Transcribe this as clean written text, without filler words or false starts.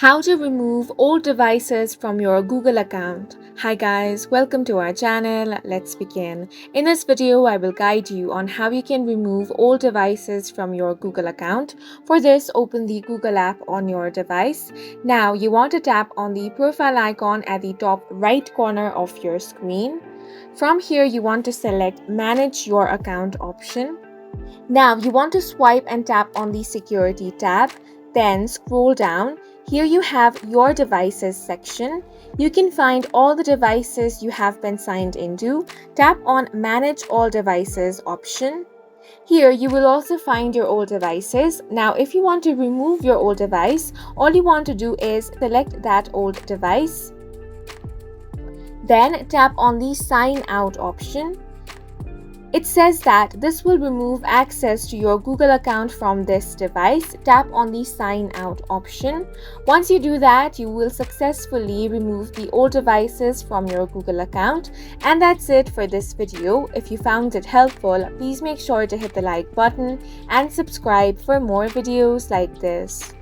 How to remove old devices from your Google account. Hi guys, welcome to our channel. Let's begin. In this video, I will guide you on how you can remove old devices from your Google account. For this, open the Google app on your device. Now, you want to tap on the profile icon at the top right corner of your screen. From here, you want to select Manage Your Account option. Now, you want to swipe and tap on the Security tab, then scroll down. Here you have Your Devices section. You can find all the devices you have been signed into. Tap on Manage All Devices option. Here you will also find your old devices. Now, if you want to remove your old device, all you want to do is select that old device. Then tap on the Sign Out option. It says that this will remove access to your Google account from this device. Tap on the Sign Out option. Once you do that, you will successfully remove the old devices from your Google account. And that's it for this video. If you found it helpful, please make sure to hit the like button and subscribe for more videos like this.